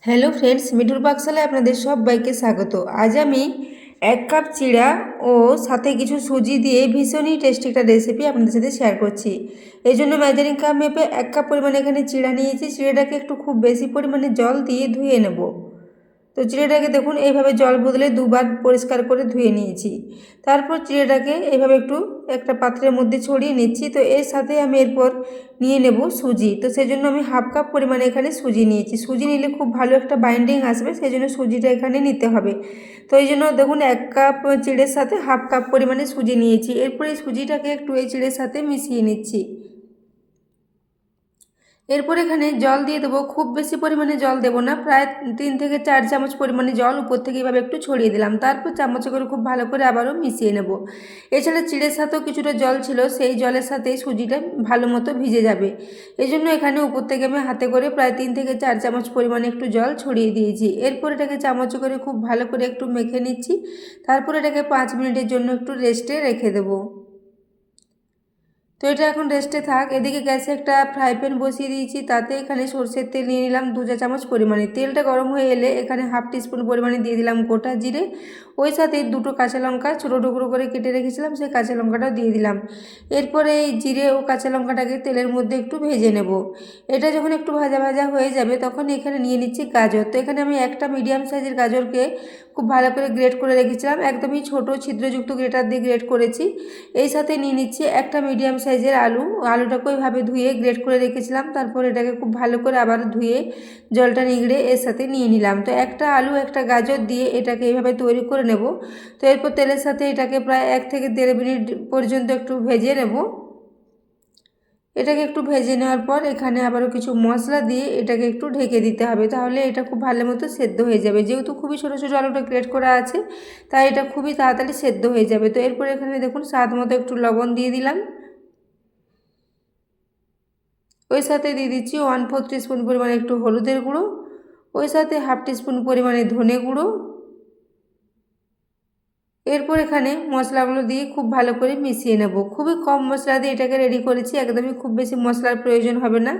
Hello friends, মিঠুর পাকশালায় আপনাদের সবাইকে স্বাগত। আজ আমি 1 কাপ চিড়া ও সাথে কিছু সুজি দিয়ে ভীষণই টেস্টি একটা রেসিপি আপনাদের সাথে শেয়ার করছি। এই জন্য মেজারিং কাপ মেপে 1 কাপ পরিমাণে এখানে চিড়া নিয়েছি। চিড়াটাকে একটু খুব বেশি পরিমাণে জল দিয়ে ধুয়ে নেব। তো চিড়েটাকে দেখুন এইভাবে জল বদলে দুবার পরিষ্কার করে ধুয়ে নিয়েছি। তারপর চিড়েটাকে এইভাবে একটু একটা পাত্রের মধ্যে ছড়িয়ে নিচ্ছি। তো এর সাথে আমি এরপর নিয়ে নেব সুজি। তো সেই জন্য আমি 1/2 কাপ পরিমাণে এখানে সুজি নিয়েছি। সুজি নিলে খুব ভালো একটা বাইন্ডিং আসবে, সেই জন্য সুজিটা এখানে নিতে হবে। তো এই জন্য দেখুন 1 কাপ চিড়ের সাথে 1/2 কাপ পরিমাণে সুজি নিয়েছি। এরপর এই সুজিটাকে একটু এই চিড়ের সাথে মিশিয়ে নিচ্ছি। এরপর এখানে জল দিয়ে দেবো। খুব বেশি পরিমাণে জল দেবো না, প্রায় 3 থেকে 4 চামচ পরিমাণে জল উপর থেকে এভাবে একটু ছড়িয়ে দিলাম। তারপর চামচে করে খুব ভালো করে আবারও মিশিয়ে নেব। এছাড়া চিড়ের সাথেও কিছুটা জল ছিল, সেই জলের সাথেই সুজিটা ভালো মতো ভিজে যাবে। এই জন্য এখানে উপর থেকে আমি হাতে করে প্রায় 3 থেকে 4 চামচ পরিমাণে একটু জল ছড়িয়ে দিয়েছি। এরপর এটাকে চামচে করে খুব ভালো করে একটু মেখে নিচ্ছি। তারপর এটাকে 5 মিনিটের জন্য একটু রেস্টে রেখে দেবো। তো এটা এখন রেস্টে থাক। এদিকে গ্যাসে একটা ফ্রাই প্যান বসিয়ে দিয়েছি, তাতে এখানে সরষের তেল নিয়ে নিলাম 2 চা চামচ পরিমাণে। তেলটা গরম হয়ে এলে এখানে 1/2 টিস্পুন পরিমাণে দিয়ে দিলাম গোটা জিরে। ওই সাথে 2টো কাঁচা লঙ্কা ছোটো টুকরো করে কেটে রেখেছিলাম, সেই কাঁচা লঙ্কাটাও দিয়ে দিলাম। এরপরে এই জিরে ও কাঁচা লঙ্কাটাকে তেলের মধ্যে একটু ভেজে নেব। এটা যখন একটু ভাজা ভাজা হয়ে যাবে তখন এখানে নিয়ে নিচ্ছি গাজর। তো এখানে আমি একটা মিডিয়াম সাইজের গাজরকে খুব ভালো করে গ্রেট করে রেখেছিলাম, একদমই ছোট ছিদ্রযুক্ত গ্রেটার দিয়ে গ্রেট করেছি। এই সাথে নিয়ে নিচ্ছি একটা মিডিয়াম সাইজের আলু। আলুটাকে ওইভাবে ধুয়ে গ্রেট করে রেখেছিলাম। তারপর এটাকে খুব ভালো করে আবার ধুয়ে জলটা নিংড়ে এর সাথে নিয়ে নিলাম। তো একটা আলু একটা গাজর দিয়ে এটাকে এইভাবে তৈরি করে নেব। তো এরপর তেলের সাথে এটাকে প্রায় 1 থেকে 1.5 মিনিট পর্যন্ত একটু ভেজে নেব। এটাকে একটু ভেজে নেওয়ার পর এখানে আবারও কিছু মশলা দিয়ে এটাকে একটু ঢেকে দিতে হবে, তাহলে এটা খুব ভালো মতো সেদ্ধ হয়ে যাবে। যেহেতু খুবই ছোটো ছোটো আলুটা গ্রেট করা আছে, তাই এটা খুবই তাড়াতাড়ি সেদ্ধ হয়ে যাবে। তো এরপর এখানে দেখুন স্বাদ মতো একটু লবণ দিয়ে দিলাম। ওই সাথে দিয়ে দিচ্ছি 1/4 টিস্পুন পরিমাণে একটু হলুদের গুঁড়ো। ওই সাথে 1/2 টিস্পুন পরিমাণে ধনে গুঁড়ো। এরপর এখানে মশলাগুলো দিয়ে খুব ভালো করে মিশিয়ে নেব। খুবই কম মশলা দিয়ে এটাকে রেডি করেছি, একদমই খুব বেশি মশলার প্রয়োজন হবে না,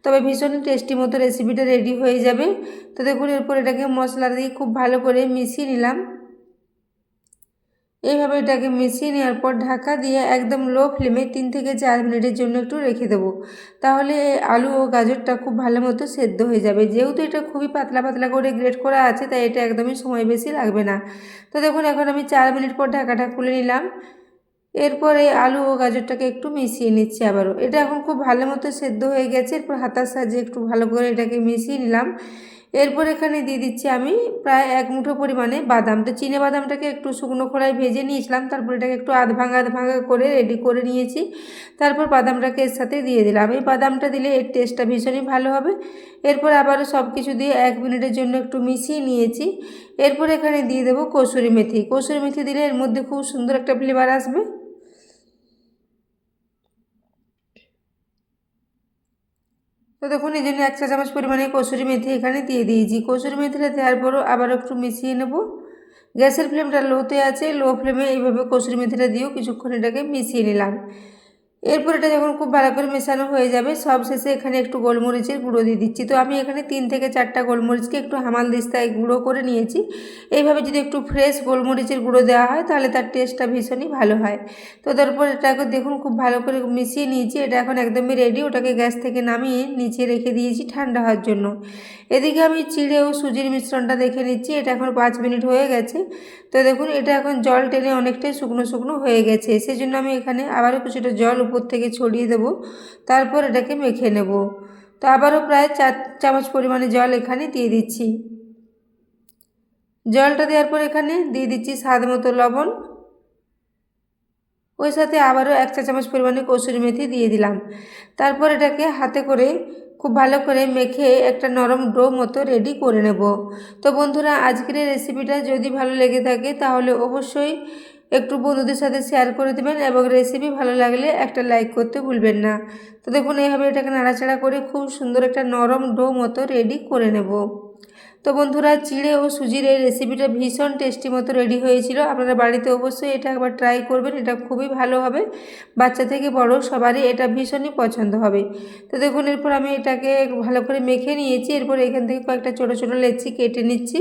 তবে ভীষণই টেস্টি মতো রেসিপিটা রেডি হয়ে যাবে। তো দেখুন এরপর এটাকে মশলা দিয়ে খুব ভালো করে মিশিয়ে নিলাম। এইভাবে এটাকে মিশিয়ে নেওয়ার পর ঢাকা দিয়ে একদম লো ফ্লেমে 3 থেকে 4 মিনিটের জন্য একটু রেখে দেবো। তাহলে আলু ও গাজরটা খুব ভালো মতো সেদ্ধ হয়ে যাবে। যেহেতু এটা খুবই পাতলা পাতলা করে গ্রেট করা আছে, তাই এটা একদমই সময় বেশি লাগবে না। তো দেখুন এখন আমি 4 মিনিট পর ঢাকাটা খুলে নিলাম। এরপরে আলু ও গাজরটাকে একটু মিশিয়ে নিচ্ছি আবারও। এটা এখন খুব ভালো মতো সেদ্ধ হয়ে গেছে। এরপর হাতার সাহায্যে একটু ভালো করে এটাকে মিশিয়ে নিলাম। এরপর এখানে দিয়ে দিচ্ছি আমি প্রায় 1 মুঠো পরিমাণে বাদাম। তো চিনে বাদামটাকে একটু শুকনো খোলায় ভেজে নিয়েছিলাম, তারপর এটাকে একটু আধ ভাঙা করে রেডি করে নিয়েছি। তারপর বাদামটাকে এর সাথে দিয়ে দিলাম। এই বাদামটা দিলে এর টেস্টটা ভীষণই ভালো হবে। এরপর আবারও সব কিছু দিয়ে 1 মিনিটের জন্য একটু মিশিয়ে নিয়েছি। এরপর এখানে দিয়ে দেবো কসুরি মেথি। কসুরি মেথি দিলে এর মধ্যে খুব সুন্দর একটা ফ্লেভার আসবে। তো দেখুন এই জন্য 1 চা চামচ পরিমাণে কসুরি মেথি এখানে দিয়ে দিয়েছি। কসুরি মেথিটা দেওয়ার পরও আবার একটু মিশিয়ে নেব। গ্যাসের ফ্লেমটা লোতে আছে, লো ফ্লেমে এইভাবে কসুরি মেথিটা দিয়েও কিছুক্ষণ এটাকে মিশিয়ে নিলাম। এরপর এটা যখন খুব ভালো করে মেশানো হয়ে যাবে, সব শেষে এখানে একটু গোলমরিচের গুঁড়ো দিয়ে দিচ্ছি। তো আমি এখানে 3 থেকে 4টা গোলমরিচকে একটু হামালদিস্তায় গুঁড়ো করে নিয়েছি। এইভাবে যদি একটু ফ্রেশ গোলমরিচের গুঁড়ো দেওয়া হয় তাহলে তার টেস্টটা ভীষণই ভালো হয়। তো তারপর এটাকে দেখুন খুব ভালো করে মিশিয়ে নিয়েছি। এটা এখন একদমই রেডি। ওটাকে গ্যাস থেকে নামিয়ে নিচে রেখে দিয়েছি ঠান্ডা হওয়ার জন্য। এদিকে আমি চিড়ে ও সুজির মিশ্রণটা দেখে নিচ্ছি। এটা এখন 5 মিনিট হয়ে গেছে। তো দেখুন এটা এখন জল টেনে অনেকটাই শুকনো শুকনো হয়ে গেছে। সেজন্য আমি এখানে আবারও কিছুটা জল উপর থেকে ছড়িয়ে দেব। তারপর এটাকে মেখে নেব। তো আবারও প্রায় 4 চামচ পরিমাণে জল এখানে দিয়ে দিচ্ছি। জলটা দেওয়ার পর এখানে দিয়ে দিচ্ছি স্বাদ মতো লবণ। ওই সাথে আবারও 1 চা চামচ পরিমাণে কসুরি মেথি দিয়ে দিলাম। তারপর এটাকে হাতে করে খুব ভালো করে মেখে একটা নরম ডো মতো রেডি করে নেব। তো বন্ধুরা, আজকের এই রেসিপিটা যদি ভালো লেগে থাকে তাহলে অবশ্যই একটু বন্ধুদের সাথে শেয়ার করে দেবেন এবং রেসিপি ভালো লাগলে একটা লাইক করতে ভুলবেন না। তো দেখুন এইভাবে এটাকে নাড়াচাড়া করে খুব সুন্দর একটা নরম ডো মতো রেডি করে নেব। তো বন্ধুরা, চিড়ে ও সুজির এই রেসিপিটা ভীষণ টেস্টি মতো রেডি হয়েছিল। আপনারা বাড়িতে অবশ্যই এটা একবার ট্রাই করবেন, এটা খুবই ভালো হবে। বাচ্চা থেকে বড় সবারই এটা ভীষণই পছন্দ হবে। তো দেখুন, এরপর আমি এটাকে ভালো করে মেখে নিয়েছি। এরপর এখান থেকে কয়েকটা ছোটো ছোটো লেচি কেটে নিচ্ছি।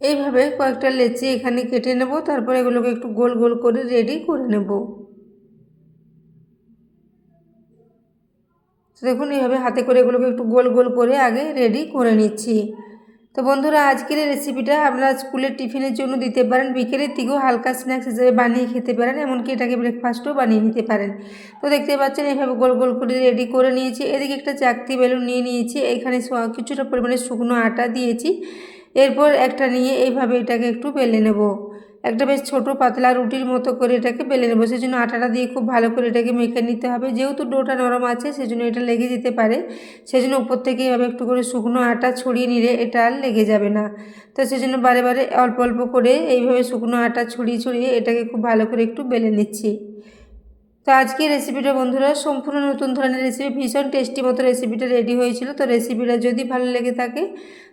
এইভাবে কয়েকটা লেচি এখানে কেটে নেব, তারপর এগুলোকে একটু গোল গোল করে রেডি করে নেব। তো দেখুন, এইভাবে হাতে করে এগুলোকে একটু গোল গোল করে আগে রেডি করে নিচ্ছি। তো বন্ধুরা, আজকের এই রেসিপিটা আপনারা স্কুলের টিফিনের জন্য দিতে পারেন, বিকেলের দিকেও হালকা স্ন্যাক্স হিসেবে বানিয়ে খেতে পারেন, এমনকি এটাকে ব্রেকফাস্টও বানিয়ে নিতে পারেন। তো দেখতে পাচ্ছেন এইভাবে গোল গোল করে রেডি করে নিয়েছি। এদিকে একটা চাকতি বেলুন নিয়ে নিয়েছি, এখানে কিছুটা পরিমাণে শুকনো আটা দিয়েছি। এরপর একটা নিয়ে এইভাবে এটাকে একটু বেলে নেব। একটা বেশ ছোট পাতলা রুটির মতো করে এটাকে বেলে নেবো। সেই জন্য আটাটা দিয়ে খুব ভালো করে এটাকে মেখে নিতে হবে। যেহেতু ডোটা নরম আছে সেজন্য এটা লেগে যেতে পারে, সেজন্য উপর থেকে এভাবে একটু করে শুকনো আটা ছড়িয়ে নিলে এটা আর লেগে যাবে না। তো সেজন্য বারে বারে অল্প অল্প করে এইভাবে শুকনো আটা ছড়িয়ে ছড়িয়ে এটাকে খুব ভালো করে একটু বেলে নিচ্ছি। তো আজকের রেসিপিটা বন্ধুরা সম্পূর্ণ নতুন ধরনের রেসিপি, ভীষণ টেস্টি মতো রেসিপিটা রেডি হয়েছিল। তো রেসিপিটা যদি ভালো লেগে থাকে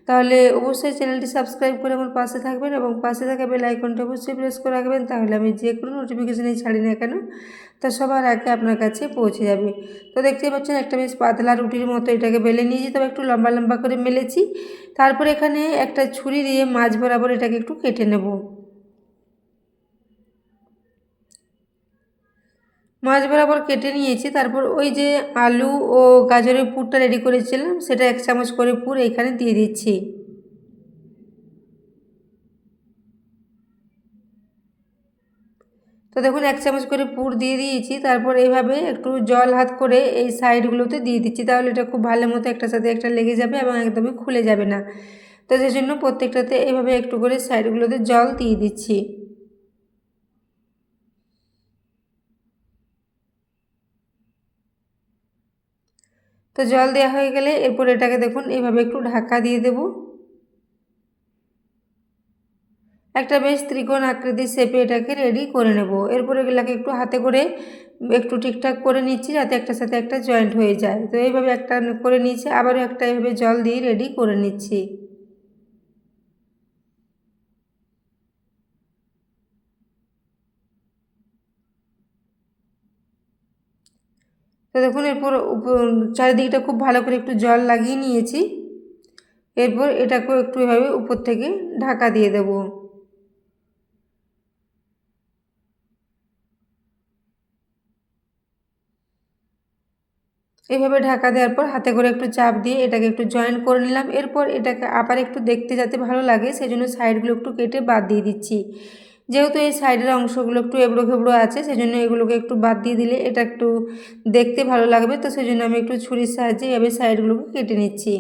তাহলে অবশ্যই চ্যানেলটি সাবস্ক্রাইব করে আমার পাশে থাকবেন এবং পাশে থাকা বেল আইকনটা অবশ্যই প্রেস করে রাখবেন, তাহলে আমি যে কোনো নোটিফিকেশানই ছাড়ি না কেন তা সবার আগে আপনার কাছে পৌঁছে যাবে। তো দেখতেই পাচ্ছেন একটা বেশ পাতলা রুটির মতো এটাকে বেলে নিয়েছি, তবে একটু লম্বা লম্বা করে মেলেছি। তারপর এখানে একটা ছুরি দিয়ে মাঝ বরাবর এটাকে একটু কেটে নেব। মাছ বরাবর কেটে নিয়েছি। তারপর ওই যে আলু ও গাজরের পুরটা রেডি করেছিলাম সেটা 1 চামচ করে পুর এখানে দিয়ে দিচ্ছি। তো দেখুন, 1 চামচ করে পুর দিয়ে দিয়েছি। তারপর এইভাবে একটু জল হাত করে এই সাইডগুলোতে দিয়ে দিচ্ছি, তাহলে এটা খুব ভালো মতো একটার সাথে একটা লেগে যাবে এবং একদমই খুলে যাবে না। তো সেই জন্য প্রত্যেকটাতে এইভাবে একটু করে সাইডগুলোতে জল দিয়ে দিচ্ছি। তো জল দেওয়া হয়ে গেলে এরপর এটাকে দেখুন এইভাবে একটু ঢাকা দিয়ে দেবো। একটা বেশ ত্রিকোণ আকৃতির শেপে এটাকে রেডি করে নেব। এরপর এগুলাকে একটু হাতে করে একটু ঠিকঠাক করে নিচ্ছি যাতে একটার সাথে একটা জয়েন্ট হয়ে যায়। তো এইভাবে একটা করে নিয়েছি, আবারও একটা এইভাবে জল দিয়ে রেডি করে নিচ্ছি। তো দেখুন, এরপর চারিদিকটা খুব ভালো করে একটু জল লাগিয়ে নিয়েছি। এরপর এটাকেও একটু এভাবে উপর থেকে ঢাকা দিয়ে দেবো। এইভাবে ঢাকা দেওয়ার পর হাতে করে একটু চাপ দিয়ে এটাকে একটু জয়েন করে নিলাম। এরপর এটাকে আবার একটু দেখতে যাতে ভালো লাগে সেজন্য সাইডগুলো একটু কেটে বাদ দিয়ে দিচ্ছি। যেহেতু এই সাইডের অংশগুলো একটু এবড়ো খেবড়ো আছে সেজন্য এগুলোকে একটু বাদ দিয়ে দিলে এটা একটু দেখতে ভালো লাগবে। তো সেজন্য আমি একটু ছুরির সাহায্যে এভাবে সাইডগুলোকে কেটে নিচ্ছি।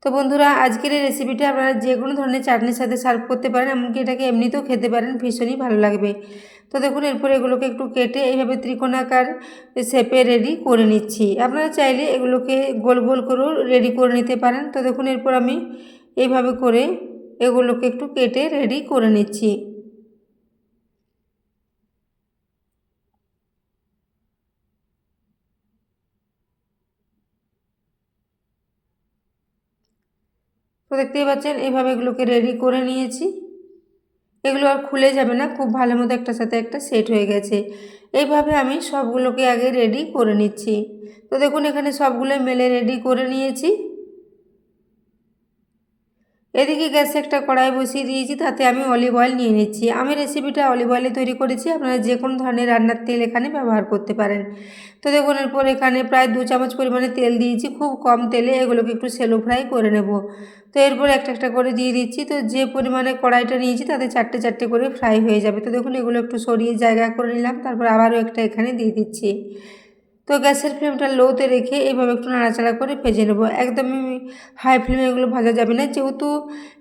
তো বন্ধুরা, আজকের এই রেসিপিটা আপনারা যে কোনো ধরনের চাটনির সাথে সার্ভ করতে পারেন, এমনকি এটাকে এমনিতেও খেতে পারেন, ভীষণই ভালো লাগবে। তো দেখুন, এরপর এগুলোকে একটু কেটে এইভাবে ত্রিকোণাকার শেপে রেডি করে নিচ্ছি। আপনারা চাইলে এগুলোকে গোল গোল করেও রেডি করে নিতে পারেন। তো দেখুন, এরপর আমি এইভাবে করে এগুলোকে একটু কেটে রেডি করে নিচ্ছি। তো দেখতেই পাচ্ছেন এইভাবে এগুলোকে রেডি করে নিয়েছি। এগুলো আর খুলে যাবে না, খুব ভালো মতো একটার সাথে একটা সেট হয়ে গেছে। এইভাবে আমি সবগুলোকে আগে রেডি করে নিচ্ছি। তো দেখুন, এখানে সবগুলো মেলে রেডি করে নিয়েছি। এদিকে গ্যাসে একটা কড়াই বসিয়ে দিয়েছি, তাতে আমি অলিভ অয়েল নিয়ে নিচ্ছি। আমি রেসিপিটা অলিভ অয়েলে তৈরি করেছি, আপনারা যে কোনো ধরনের রান্নার তেল এখানে ব্যবহার করতে পারেন। তো দেখুন, এরপর এখানে প্রায় 2 চামচ পরিমাণে তেল দিয়েছি। খুব কম তেলে এগুলোকে একটু শ্যালো ফ্রাই করে নেব। তো এরপর একটা একটা করে দিয়ে দিচ্ছি। তো যে পরিমাণে কড়াইটা নিয়েছি তাতে 4টে 4টে করে ফ্রাই হয়ে যাবে। তো দেখুন, এগুলো একটু সরিয়ে জায়গা করে নিলাম, তারপর আবারও একটা এখানে দিয়ে দিচ্ছি। তো গ্যাসের ফ্লেমটা লোতে রেখে এইভাবে একটু নাড়াচাড়া করে ভেজে নেব। একদমই হাই ফ্লেমে এগুলো ভাজা যাবে না, যেহেতু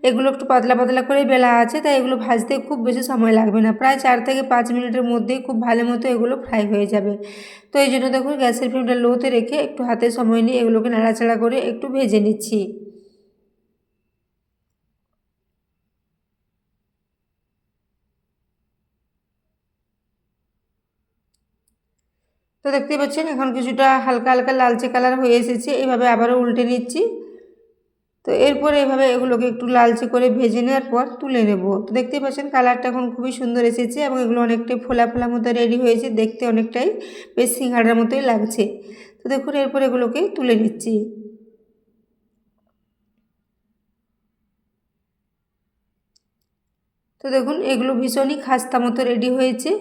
এগুলো একটু পাতলা পাতলা করে বেলা আছে তাই এগুলো ভাজতে খুব বেশি সময় লাগবে না, প্রায় 4 থেকে 5 মিনিটের মধ্যেই খুব ভালো মতো এগুলো ফ্রাই হয়ে যাবে। তো এই জন্য দেখুন, গ্যাসের ফ্লেমটা লোতে রেখে একটু হাতে সময় নিয়ে এগুলোকে নাড়াচাড়া করে একটু ভেজে নিচ্ছি। তো তো দেখতেই পাচ্ছেন এখন কিছুটা হালকা হালকা লালচে কালার হয়ে এসেছে। এইভাবে আবারও উল্টে নিচ্ছি। তো এরপরে এভাবে এগুলোকে একটু লালচে করে ভেজে নেওয়ার পর তুলে নেব। তো দেখতেই পাচ্ছেন কালারটা এখন খুবই সুন্দর এসেছে এবং এগুলো অনেকটাই ফোলা ফোলা মতো রেডি হয়েছে, দেখতে অনেকটাই বেশ সিঙ্গাড়ার মতোই লাগছে। তো দেখুন এরপর এগুলোকে তুলে নিচ্ছি। তো দেখুন এগুলো ভীষণই খাস্তা মতো রেডি হয়েছে।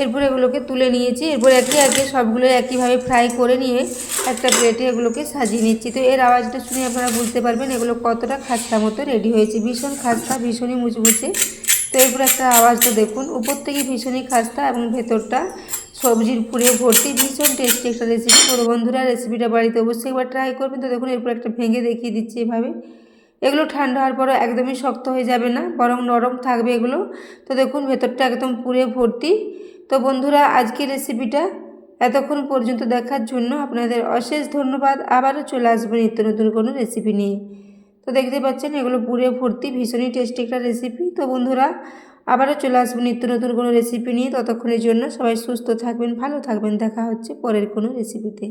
এরপর এগুলোকে তুলে নিয়েছি। এরপর একে একে সবগুলো একইভাবে ফ্রাই করে নিয়ে একটা প্লেটে এগুলোকে সাজিয়ে নিচ্ছি। তো এর আওয়াজটা শুনে আপনারা বুঝতে পারবেন এগুলো কতটা খাস্তা মতো রেডি হয়েছে। ভীষণ খাস্তা, ভীষণই মুচমুচে। তো এরপর একটা আওয়াজটা দেখুন, উপর থেকে ভীষণই খাস্তা এবং ভেতরটা সবজির পুরে ভর্তি, ভীষণ টেস্টি একটা রেসিপি। বড় বন্ধুরা রেসিপিটা বাড়িতে অবশ্যই একবার ট্রাই করবেন। তো দেখুন এরপর একটা ভেঙে দেখিয়ে দিচ্ছি এভাবে। এগুলো ঠান্ডা হওয়ার পরও একদমই শক্ত হয়ে যাবে না, বরং নরম থাকবে এগুলো। তো দেখুন ভেতরটা একদম পুরে ভর্তি। তো বন্ধুরা আজকের রেসিপিটা এতক্ষণ পর্যন্ত দেখার জন্য আপনাদের অশেষ ধন্যবাদ। আবারও চলে আসবো নিত্য নতুন কোনো রেসিপি নিয়ে। তো দেখতে পাচ্ছেন এগুলো পুরে ভর্তি, ভীষণই টেস্টি একটা রেসিপি। তো বন্ধুরা আবারও চলে আসবো নিত্য নতুন কোনো রেসিপি নিয়ে। ততক্ষণের জন্য সবাই সুস্থ থাকবেন, ভালো থাকবেন। দেখা হচ্ছে পরের কোনো রেসিপিতে।